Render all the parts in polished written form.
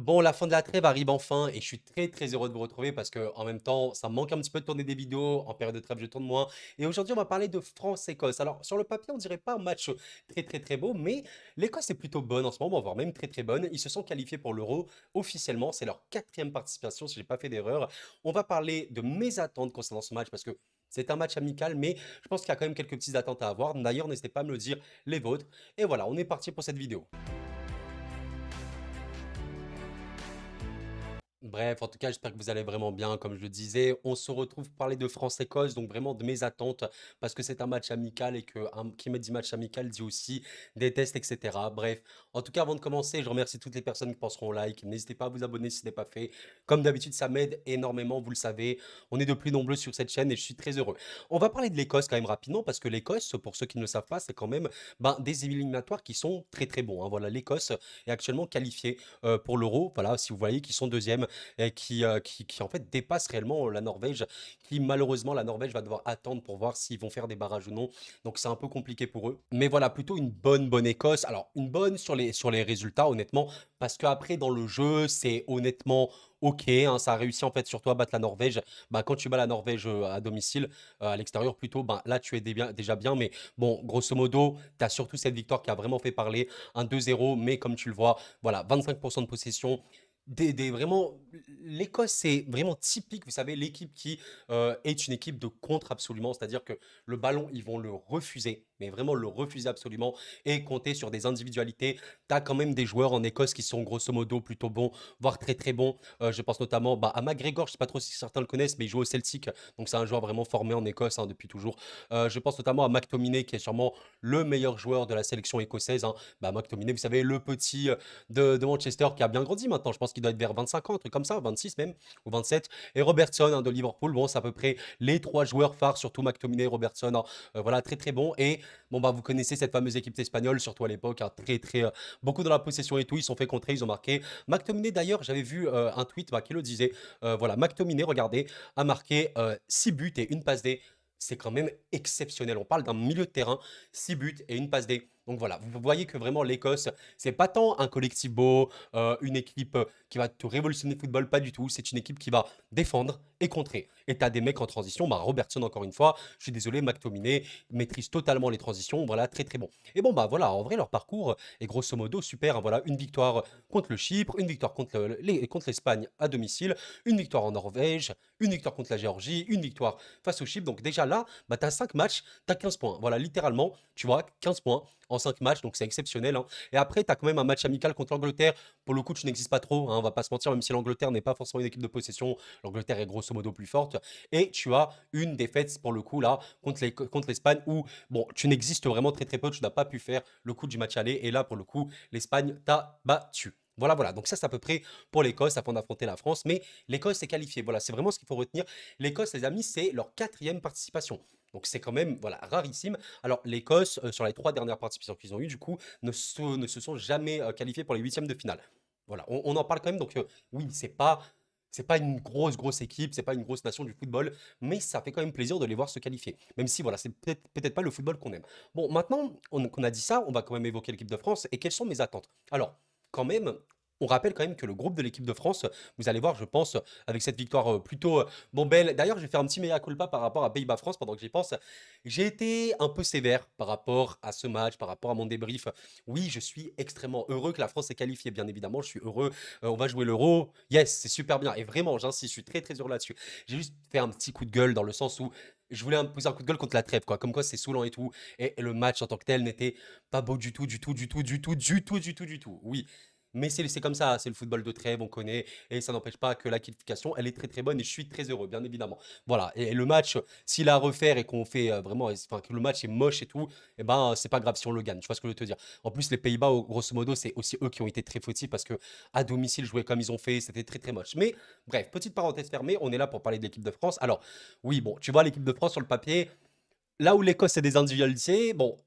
Bon, la fin de la trêve arrive enfin et je suis très très heureux de vous retrouver parce que en même temps, ça me manque un petit peu de tourner des vidéos. En période de trêve, je tourne moins. Et aujourd'hui, on va parler de France-Écosse. Alors, sur le papier, on dirait pas un match très très très beau, mais l'Écosse est plutôt bonne en ce moment, voire même très très bonne. Ils se sont qualifiés pour l'Euro officiellement. C'est leur quatrième participation, si j'ai pas fait d'erreur. On va parler de mes attentes concernant ce match parce que c'est un match amical, mais je pense qu'il y a quand même quelques petites attentes à avoir. D'ailleurs, n'hésitez pas à me le dire les vôtres. Et voilà, on est parti pour cette vidéo. Bref, en tout cas, j'espère que vous allez vraiment bien. Comme je le disais, on se retrouve pour parler de France-Écosse, donc vraiment de mes attentes, parce que c'est un match amical et que qui me dit match amical dit aussi des tests, etc. Bref, en tout cas, avant de commencer, je remercie toutes les personnes qui penseront au like. N'hésitez pas à vous abonner si ce n'est pas fait. Comme d'habitude, ça m'aide énormément, vous le savez. On est de plus nombreux sur cette chaîne et je suis très heureux. On va parler de l'Écosse quand même rapidement, parce que l'Écosse, pour ceux qui ne le savent pas, c'est quand même des éliminatoires qui sont très très bons, hein. Voilà, l'Écosse est actuellement qualifiée pour l'Euro. Voilà, si vous voyez, qui sont deuxième et qui en fait dépasse réellement la Norvège, qui malheureusement la Norvège va devoir attendre pour voir s'ils vont faire des barrages ou non. Donc c'est un peu compliqué pour eux. Mais voilà, plutôt une bonne Écosse. Alors une bonne sur les résultats honnêtement, parce qu'après dans le jeu, c'est honnêtement ok, hein, ça a réussi en fait surtout à battre la Norvège. Bah, quand tu bats la Norvège à domicile, à l'extérieur plutôt, bah, là tu es déjà bien. Mais bon, grosso modo, tu as surtout cette victoire qui a vraiment fait parler. Un 2-0, mais comme tu le vois, voilà, 25% de possession, vraiment, l'Écosse, c'est vraiment typique, vous savez, l'équipe qui est une équipe de contre absolument, c'est-à-dire que le ballon, ils vont le refuser, mais vraiment le refuser absolument et compter sur des individualités. Tu as quand même des joueurs en Écosse qui sont grosso modo plutôt bons, voire très très bons. Je pense notamment à McGregor, je sais pas trop si certains le connaissent, mais il joue au Celtic, donc c'est un joueur vraiment formé en Écosse hein, depuis toujours. Je pense notamment à McTominay, qui est sûrement le meilleur joueur de la sélection écossaise, hein. McTominay, vous savez, le petit de Manchester qui a bien grandi maintenant. Je pense qu'il doit être vers 25 ans, un truc comme ça, 26 même, ou 27. Et Robertson hein, de Liverpool, bon, c'est à peu près les trois joueurs phares, surtout McTominay, Robertson, hein, voilà, très très bon. Et bon, vous connaissez cette fameuse équipe espagnole, surtout à l'époque, hein, beaucoup dans la possession et tout, ils sont fait contrer, ils ont marqué. McTominay d'ailleurs, j'avais vu un tweet qui le disait, voilà, McTominay, regardez, a marqué 6 buts et une passe D. C'est quand même exceptionnel. On parle d'un milieu de terrain, 6 buts et une passe D. Donc voilà, vous voyez que vraiment l'Écosse, c'est pas tant un collectif beau, une équipe qui va te révolutionner le football, pas du tout. C'est une équipe qui va défendre et contrer. Et t'as des mecs en transition, Robertson encore une fois, je suis désolé, McTominay maîtrise totalement les transitions, voilà, très très bon. Et bon, voilà, en vrai, leur parcours est grosso modo super, hein. Voilà, une victoire contre le Chypre, une victoire contre l'Espagne à domicile, une victoire en Norvège, une victoire contre la Géorgie, une victoire face au Chypre. Donc déjà là, tu as 5 matchs, tu as 15 points. Voilà, littéralement, tu vois, 15 points en 5 matchs, donc c'est exceptionnel, hein. Et après, tu as quand même un match amical contre l'Angleterre. Pour le coup, tu n'existes pas trop, hein, on va pas se mentir, même si l'Angleterre n'est pas forcément une équipe de possession, l'Angleterre est grosso modo plus forte. Et tu as une défaite, pour le coup, là, contre l'Espagne, où, bon, tu n'existes vraiment très très peu, tu n'as pas pu faire le coup du match aller. Et là, pour le coup, l'Espagne t'a battu. Voilà, voilà. Donc ça, c'est à peu près pour l'Écosse afin d'affronter la France. Mais l'Écosse est qualifiée. Voilà, c'est vraiment ce qu'il faut retenir. L'Écosse, les amis, c'est leur quatrième participation. Donc c'est quand même voilà, rarissime. Alors l'Écosse, sur les 3 dernières participations qu'ils ont eues, du coup, ne se sont jamais qualifiés pour les huitièmes de finale. Voilà, on en parle quand même. Donc oui, c'est pas une grosse équipe, c'est pas une grosse nation du football, mais ça fait quand même plaisir de les voir se qualifier. Même si voilà, c'est peut-être pas le football qu'on aime. Bon, maintenant qu'on a dit ça, on va quand même évoquer l'équipe de France et quelles sont mes attentes. Alors, quand même, on rappelle quand même que le groupe de l'équipe de France, vous allez voir, je pense, avec cette victoire plutôt bon, belle. D'ailleurs, je vais faire un petit mea culpa par rapport à Pays-Bas-France pendant que j'y pense. J'ai été un peu sévère par rapport à ce match, par rapport à mon débrief. Oui, je suis extrêmement heureux que la France s'est qualifiée, bien évidemment. Je suis heureux. On va jouer l'Euro. Yes, c'est super bien. Et vraiment, j'insiste, je suis très très heureux là-dessus. J'ai juste fait un petit coup de gueule dans le sens où je voulais poser un coup de gueule contre la trêve, quoi. Comme quoi, c'est saoulant et tout. Et le match en tant que tel n'était pas beau du tout, du tout, du tout, du tout, du tout, du tout, du tout. Oui, mais c'est comme ça, c'est le football de trêve, on connaît, et ça n'empêche pas que la qualification, elle est très très bonne, et je suis très heureux, bien évidemment. Voilà, et le match, s'il a à refaire et qu'on fait vraiment, enfin que le match est moche et tout, et ben c'est pas grave si on le gagne, tu vois ce que je veux te dire. En plus, les Pays-Bas, grosso modo, c'est aussi eux qui ont été très fautifs parce que à domicile, jouer comme ils ont fait, c'était très très moche. Mais bref, petite parenthèse fermée, on est là pour parler de l'équipe de France. Alors, oui, bon, tu vois, l'équipe de France sur le papier, Là où l'Écosse c'est des individualités, bon,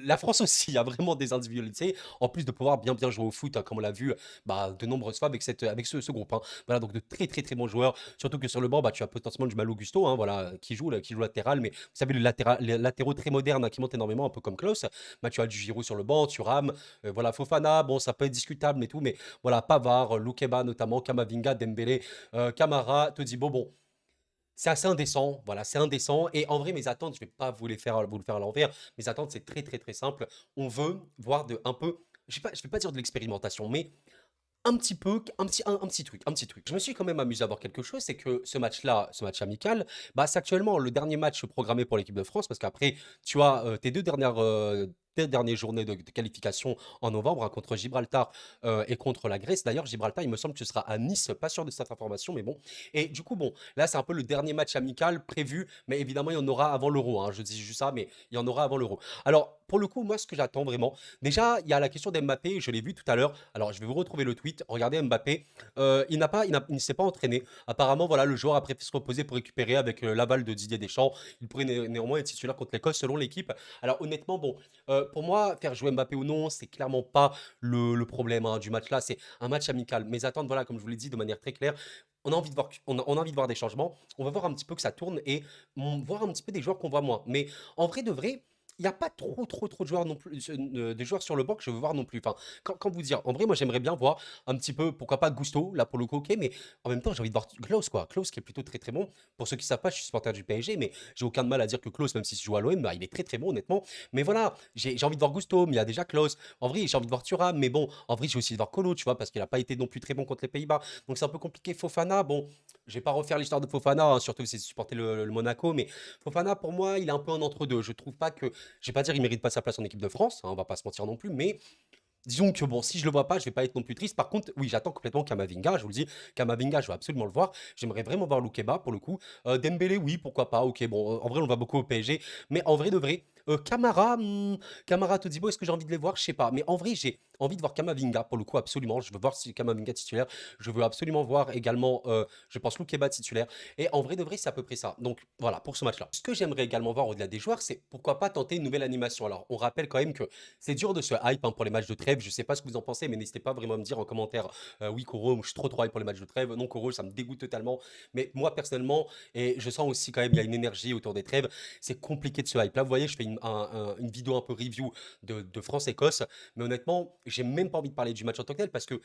la France aussi a vraiment des individualités, en plus de pouvoir bien, bien jouer au foot, hein, comme on l'a vu, bah, de nombreuses fois avec avec ce groupe, hein. Voilà, donc de très, très, très bons joueurs, surtout que sur le banc, bah, tu as potentiellement du Malo Gusto, hein, voilà, qui joue latéral, mais vous savez, les latéraux très modernes, hein, qui montent énormément, un peu comme Klose. Bah, tu as du Giroud sur le banc, Thuram, voilà, Fofana, bon, ça peut être discutable, mais tout, mais voilà, Pavard, Loukeba notamment, Kamavinga, Dembélé, Camara, Todibo, bon, c'est assez indécent, voilà, c'est indécent. Et en vrai, mes attentes, je vais pas vous le faire à l'envers. Mes attentes, c'est très, très, très simple. On veut voir un peu, je vais pas dire de l'expérimentation, mais un petit peu, un petit truc, un petit truc. Je me suis quand même amusé à voir quelque chose, c'est que ce match-là, ce match amical, bah, c'est actuellement le dernier match programmé pour l'équipe de France, parce qu'après, tu as tes tes dernières journées de qualification en novembre, hein, contre Gibraltar et contre la Grèce. D'ailleurs, Gibraltar, il me semble que ce sera à Nice, pas sûr de cette information, mais bon. Et du coup, bon, là, c'est un peu le dernier match amical prévu, mais évidemment, il y en aura avant l'Euro, hein. Je dis juste ça, mais il y en aura avant l'Euro. Alors, pour le coup, moi, ce que j'attends vraiment, déjà, il y a la question d'Mbappé, je l'ai vu tout à l'heure. Alors, je vais vous retrouver le tweet. Regardez Mbappé, il ne s'est pas entraîné. Apparemment, voilà, le joueur a préféré se reposer pour récupérer avec l'aval de Didier Deschamps. Il pourrait néanmoins être titulaire contre l'Écosse selon l'équipe. Alors, honnêtement, bon, pour moi, faire jouer Mbappé ou non, c'est clairement pas le problème, hein, du match là. C'est un match amical. Mes attentes, voilà, comme je vous l'ai dit de manière très claire, on a envie de voir, on a envie de voir des changements. On va voir un petit peu que ça tourne et voir un petit peu des joueurs qu'on voit moins. Mais en vrai de vrai, il n'y a pas trop de joueurs non plus, des joueurs sur le banc que je veux voir non plus. Enfin, quand vous dire, en vrai, moi j'aimerais bien voir un petit peu, pourquoi pas Gusto, là pour le coup, ok, mais en même temps j'ai envie de voir Klose, quoi. Klose qui est plutôt très très bon. Pour ceux qui ne savent pas, je suis supporter du PSG, mais j'ai aucun mal à dire que Klose, même s'il joue à l'OM, bah, il est très très bon, honnêtement. Mais voilà, j'ai envie de voir Gusto, mais il y a déjà Klose. En vrai, j'ai envie de voir Thuram, mais bon, en vrai, j'ai aussi de voir Kolo, tu vois, parce qu'il n'a pas été non plus très bon contre les Pays-Bas. Donc c'est un peu compliqué. Fofana, bon, je vais pas refaire l'histoire de Fofana, hein, surtout si c'est supporter le Monaco, mais Fofana, pour moi, il est un peu en entre-deux. Je trouve pas que je vais pas dire il mérite pas sa place en équipe de France, hein, on va pas se mentir non plus, mais disons que bon, si je le vois pas, je vais pas être non plus triste. Par contre, oui, j'attends complètement Kamavinga, je vous le dis, Kamavinga, je veux absolument le voir. J'aimerais vraiment voir Loukeba pour le coup. Dembélé, oui, pourquoi pas. Ok, bon, en vrai, on le voit beaucoup au PSG, mais en vrai de vrai, Camara, Camara, Todibo, est-ce que j'ai envie de les voir? Je sais pas, mais en vrai, j'ai envie de voir Kamavinga pour le coup, absolument. Je veux voir si Kamavinga titulaire. Je veux absolument voir également, je pense, Loukeba titulaire. Et en vrai de vrai, c'est à peu près ça. Donc voilà, pour ce match-là. Ce que j'aimerais également voir au-delà des joueurs, c'est pourquoi pas tenter une nouvelle animation. Alors, on rappelle quand même que c'est dur de se hype, hein, pour les matchs de trêve. Je sais pas ce que vous en pensez, mais n'hésitez pas vraiment à me dire en commentaire. Oui, Koro, je suis trop hype pour les matchs de trêve. Non, Koro, ça me dégoûte totalement. Mais moi, personnellement, et je sens aussi quand même, il y a une énergie autour des trêves. C'est compliqué de se hype. Là, vous voyez, je fais une vidéo un peu review de France-Écosse. Mais honnêtement, j'ai même pas envie de parler du match en tant que tel parce que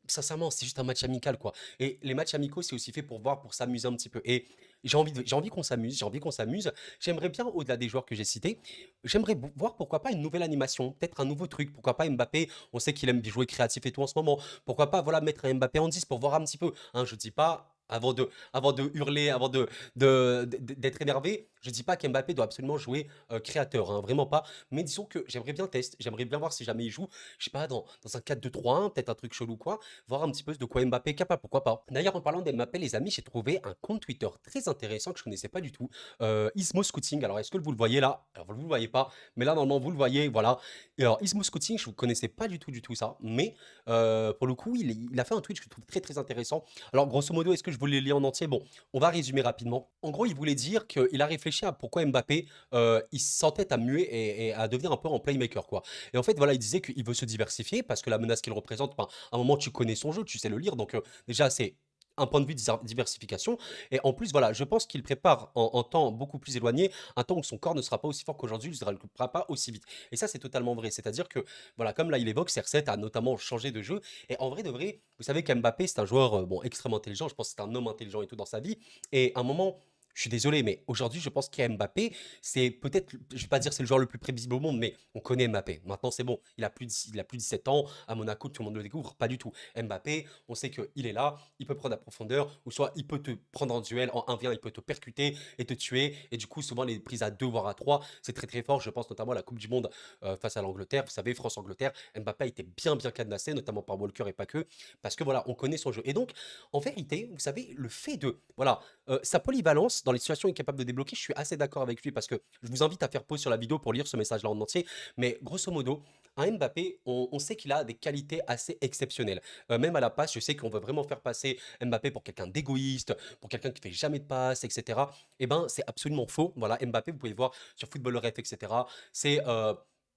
sincèrement, c'est juste un match amical, quoi. Et les matchs amicaux, c'est aussi fait pour voir, pour s'amuser un petit peu. Et j'ai envie qu'on s'amuse, j'ai envie qu'on s'amuse. J'aimerais bien, au-delà des joueurs que j'ai cités, j'aimerais voir pourquoi pas une nouvelle animation, peut-être un nouveau truc. Pourquoi pas Mbappé, on sait qu'il aime jouer créatif et tout en ce moment. Pourquoi pas, voilà, mettre un Mbappé en 10 pour voir un petit peu. Hein, je dis pas. Avant de hurler, avant d'être énervé, je dis pas qu'Mbappé doit absolument jouer créateur, hein, vraiment pas. Mais disons que j'aimerais bien tester, j'aimerais bien voir si jamais il joue, je sais pas, dans un 4-2-3-1, peut-être un truc chelou quoi, voir un petit peu de quoi Mbappé est capable, pourquoi pas. D'ailleurs, en parlant d'Mbappé, les amis, j'ai trouvé un compte Twitter très intéressant que je connaissais pas du tout, Ismo Scouting. Alors, est-ce que vous le voyez là? Alors, vous le voyez pas, mais là, normalement, vous le voyez, voilà. Et alors, Ismo Scouting, je ne connaissais pas du tout ça, mais pour le coup, il a fait un tweet que je trouve très, très intéressant. Alors, grosso modo, est-ce que je vous le lis en entier? Bon, on va résumer rapidement. En gros, il voulait dire qu'il a réfléchi à pourquoi Mbappé, il s'entête à muer et à devenir un peu en playmaker, quoi. Et en fait, voilà, il disait qu'il veut se diversifier parce que la menace qu'il représente, ben, à un moment, tu connais son jeu, tu sais le lire. Donc, déjà, c'est un point de vue de diversification. Et en plus, voilà, je pense qu'il prépare en temps beaucoup plus éloigné, un temps où son corps ne sera pas aussi fort qu'aujourd'hui, il ne se récupérera pas aussi vite. Et ça, c'est totalement vrai. C'est-à-dire que, voilà, comme là, il évoque, CR7 a notamment changé de jeu. Et en vrai de vrai, vous savez qu'Mbappé, c'est un joueur, bon, extrêmement intelligent. Je pense que c'est un homme intelligent et tout dans sa vie. Et à un moment, je suis désolé, mais aujourd'hui, je pense qu'Mbappé, c'est peut-être, je vais pas dire c'est le joueur le plus prévisible au monde, mais on connaît Mbappé. Maintenant, c'est bon. Il a plus de 17 ans. À Monaco, tout le monde le découvre. Pas du tout. Mbappé, on sait qu'il est là. Il peut prendre la profondeur. Ou soit il peut te prendre en duel en 1v1. Il peut te percuter et te tuer. Et du coup, souvent, les prises à 2 voire à 3 c'est très très fort. Je pense notamment à la Coupe du Monde face à l'Angleterre. Vous savez, France-Angleterre. Mbappé a été bien bien cadenassé, notamment par Walker et pas que. Parce que voilà, on connaît son jeu. Et donc, en vérité, vous savez, le fait de. Voilà, sa polyvalence, dans les situations, il est capable de débloquer, je suis assez d'accord avec lui parce que je vous invite à faire pause sur la vidéo pour lire ce message-là en entier. Mais grosso modo, un Mbappé, on sait qu'il a des qualités assez exceptionnelles. Même à la passe, je sais qu'on veut vraiment faire passer Mbappé pour quelqu'un d'égoïste, pour quelqu'un qui fait jamais de passe, etc. Eh ben, c'est absolument faux. Voilà, Mbappé, vous pouvez voir sur Football Ref, etc. C'est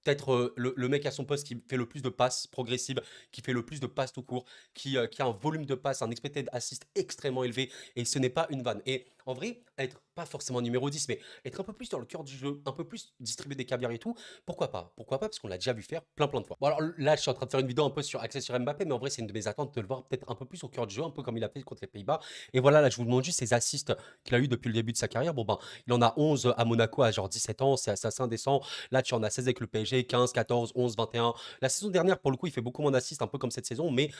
peut-être le mec à son poste qui fait le plus de passes progressives, qui fait le plus de passes tout court, qui a un volume de passes, un expected assist extrêmement élevé, et ce n'est pas une vanne. Et en vrai, être pas forcément numéro 10, mais être un peu plus dans le cœur du jeu, un peu plus distribuer des caviars et tout, pourquoi pas? Pourquoi pas? Parce qu'on l'a déjà vu faire plein de fois. Bon alors là, je suis en train de faire une vidéo un peu sur axée sur Mbappé, mais en vrai, c'est une de mes attentes de le voir peut-être un peu plus au cœur du jeu, un peu comme il a fait contre les Pays-Bas. Et voilà, là, je vous demande juste ses assists qu'il a eu depuis le début de sa carrière. Bon ben, il en a 11 à Monaco à genre 17 ans, c'est assez indécent. Là, tu en as 16 avec le PSG, 15, 14, 11, 21. La saison dernière, pour le coup, il fait beaucoup moins d'assists, un peu comme cette saison, mais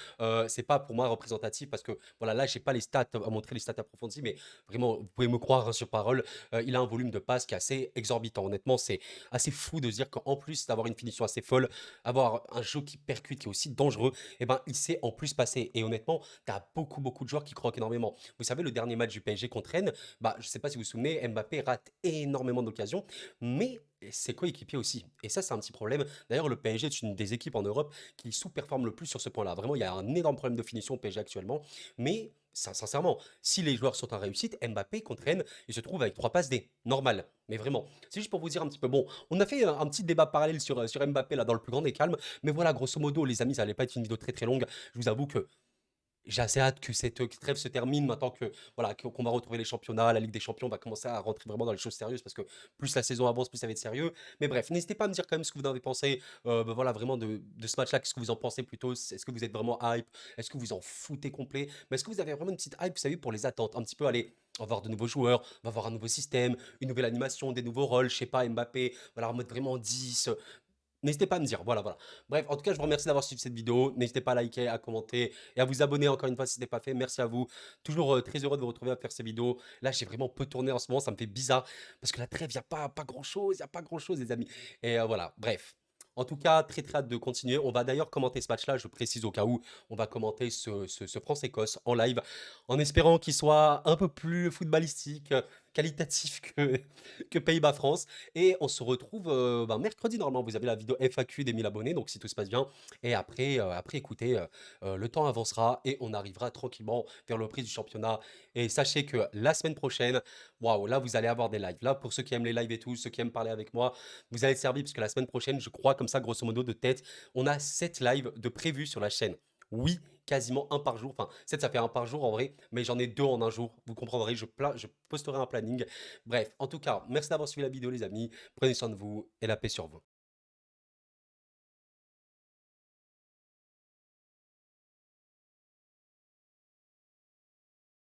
c'est pas pour moi représentatif parce que voilà, là, j'ai pas les stats à montrer, les stats approfondies, mais vraiment, vous pouvez me croire hein, sur parole, il a un volume de passe qui est assez exorbitant. Honnêtement, c'est assez fou de se dire qu'en plus d'avoir une finition assez folle, avoir un jeu qui percute, qui est aussi dangereux, et ben, il sait en plus passer. Et honnêtement, tu as beaucoup de joueurs qui croquent énormément. Vous savez, le dernier match du PSG contre Rennes, bah, je sais pas si vous vous souvenez, Mbappé rate énormément d'occasions, mais ses coéquipiers aussi. Et ça, c'est un petit problème. D'ailleurs, le PSG est une des équipes en Europe qui sous-performe le plus sur ce point-là. Vraiment, il y a un énorme problème de finition au PSG actuellement. Mais sincèrement, si les joueurs sont en réussite, Mbappé contre Rennes, il se trouve avec 3 passes D. Normal. Mais vraiment, c'est juste pour vous dire un petit peu. Bon, on a fait un petit débat parallèle sur Mbappé là dans le plus grand des calmes. Mais voilà, grosso modo, les amis, ça allait pas être une vidéo très longue. Je vous avoue que j'ai assez hâte que cette trêve se termine maintenant que voilà qu'on va retrouver les championnats, la Ligue des Champions va commencer à rentrer vraiment dans les choses sérieuses parce que plus la saison avance, plus ça va être sérieux. Mais bref, n'hésitez pas à me dire quand même ce que vous en avez pensé, bah, voilà vraiment de ce match-là, qu'est-ce que vous en pensez plutôt? Est-ce que vous êtes vraiment hype? Est-ce que vous en foutez complet? Mais est-ce que vous avez vraiment une petite hype, vous savez, pour les attentes? Un petit peu, allez, on va voir de nouveaux joueurs, on va voir un nouveau système, une nouvelle animation, des nouveaux rôles, je sais pas, Mbappé, voilà, en mode vraiment 10. N'hésitez pas à me dire, voilà. Bref, en tout cas, je vous remercie d'avoir suivi cette vidéo. N'hésitez pas à liker, à commenter et à vous abonner encore une fois si ce n'est pas fait. Merci à vous. Toujours très heureux de vous retrouver à faire ces vidéos. Là, j'ai vraiment peu tourné en ce moment, ça me fait bizarre parce que la trêve, il n'y a pas grand-chose, il n'y a pas grand-chose, les amis. Et voilà, bref. En tout cas, très hâte de continuer. On va d'ailleurs commenter ce match-là, je précise au cas où, on va commenter ce France-Écosse en live, en espérant qu'il soit un peu plus footballistique, qualitatif que Pays-Bas-France. Et on se retrouve ben, mercredi, normalement. Vous avez la vidéo FAQ des 1000 abonnés, donc si tout se passe bien. Et après écoutez, le temps avancera et on arrivera tranquillement vers le prix du championnat. Et sachez que la semaine prochaine, waouh, là, vous allez avoir des lives. Là, pour ceux qui aiment les lives et tout, ceux qui aiment parler avec moi, vous allez être servis parce que la semaine prochaine, je crois, comme ça, grosso modo, de tête, on a 7 lives de prévus sur la chaîne. Oui, quasiment un par jour. Enfin, 7, ça fait un par jour en vrai, mais j'en ai 2 en un jour. Vous comprendrez, je posterai un planning. Bref, en tout cas, merci d'avoir suivi la vidéo, les amis. Prenez soin de vous et la paix sur vous.